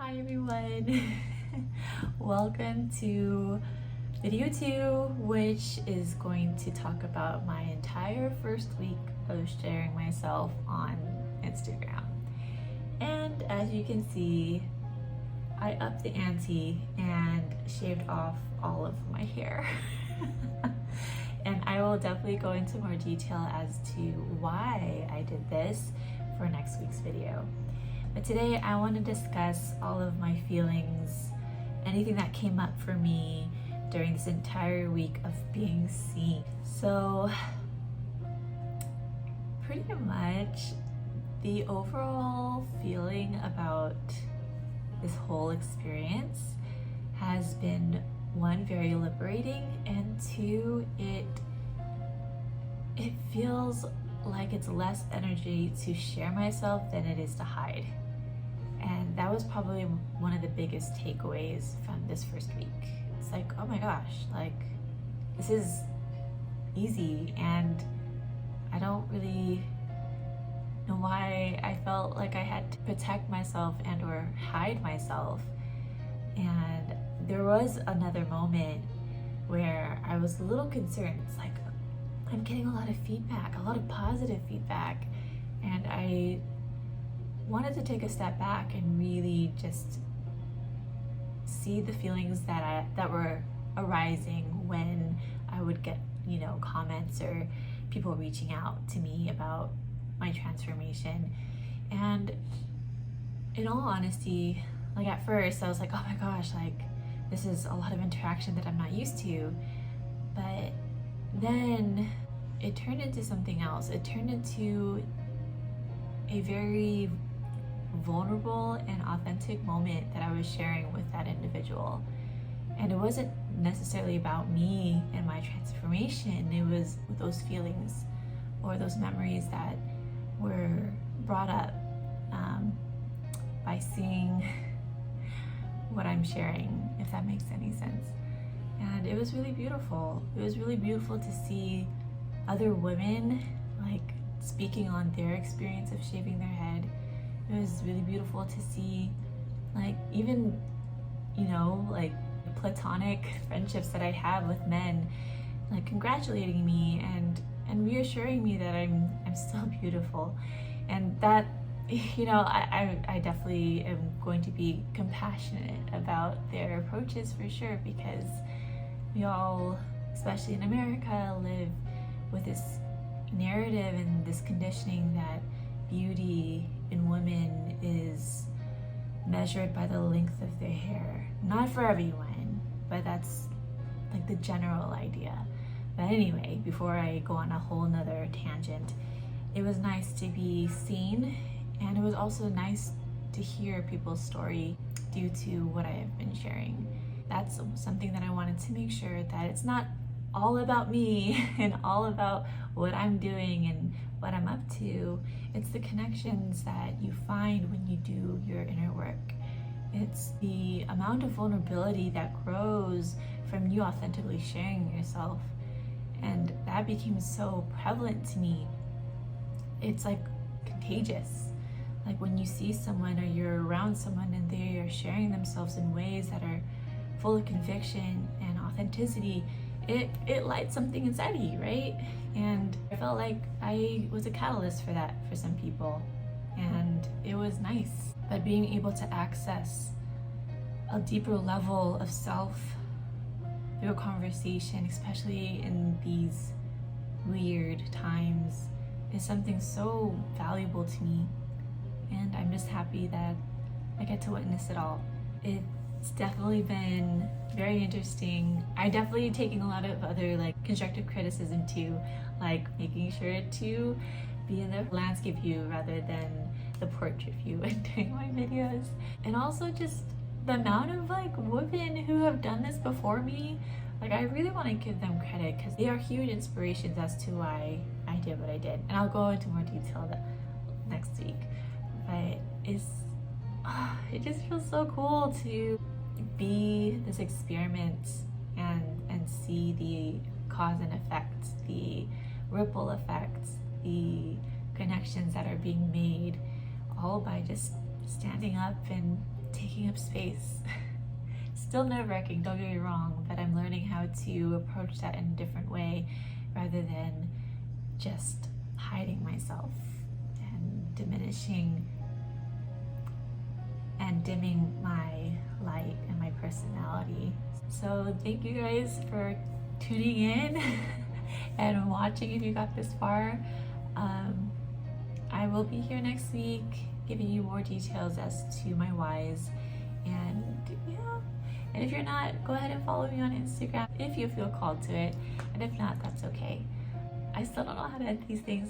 Hi everyone! Welcome to video 2, which is going to talk about my entire first week of sharing myself on Instagram. And as you can see, I upped the ante and shaved off all of my hair. And I will definitely go into more detail as to why I did this for next week's video. But today I want to discuss all of my feelings, anything that came up for me during this entire week of being seen. So pretty much the overall feeling about this whole experience has been, one, very liberating, and two, it feels like it's less energy to share myself than it is to hide. And that was probably one of the biggest takeaways from this first week. It's like, oh my gosh, like this is easy, and I don't really know why I felt like I had to protect myself and or hide myself. And there was another moment where I was a little concerned. It's like, I'm getting a lot of feedback, a lot of positive feedback, and I wanted to take a step back and really just see the feelings that were arising when I would get, comments or people reaching out to me about my transformation. And in all honesty, like at first I was like, oh my gosh, like this is a lot of interaction that I'm not used to. But then it turned into something else. It turned into a very vulnerable and authentic moment that I was sharing with that individual. And it wasn't necessarily about me and my transformation. It was those feelings or those memories that were brought up by seeing what I'm sharing, if that makes any sense. And it was really beautiful. It was really beautiful to see other women like speaking on their experience of shaving their head. It was really beautiful to see like even, like platonic friendships that I have with men like congratulating me and reassuring me that I'm still beautiful. And that, I definitely am going to be compassionate about their approaches for sure, because we all, especially in America, live with this narrative and this conditioning that beauty in women is measured by the length of their hair. Not for everyone, but that's like the general idea. But anyway, before I go on a whole nother tangent, it was nice to be seen, and it was also nice to hear people's story due to what I have been sharing. That's something that I wanted to make sure that it's not all about me and all about what I'm doing and what I'm up to. It's the connections that you find when you do your inner work. It's the amount of vulnerability that grows from you authentically sharing yourself. And that became so prevalent to me. It's like contagious. Like when you see someone or you're around someone and they are sharing themselves in ways that are full of conviction and authenticity, it lights something inside of you, right? And I felt like I was a catalyst for that for some people, and it was nice. But being able to access a deeper level of self through a conversation, especially in these weird times, is something so valuable to me. And I'm just happy that I get to witness it all. It's definitely been very interesting. I'm definitely taking a lot of other like constructive criticism too, like making sure to be in the landscape view rather than the portrait view when doing my videos. And also just the amount of like women who have done this before me. Like I really want to give them credit because they are huge inspirations as to why I did what I did. And I'll go into more detail next week. But it just feels so cool to be this experiment and see the cause and effect, the ripple effects, the connections that are being made, all by just standing up and taking a of space. Still nerve-wracking, don't get me wrong, but I'm learning how to approach that in a different way rather than just hiding myself and diminishing and dimming my light and my personality. So thank you guys for tuning in and watching if you got this far. I will be here next week giving you more details as to my whys, and yeah. And if you're not, go ahead and follow me on Instagram if you feel called to it, and if not, that's okay. I still don't know how to edit these things,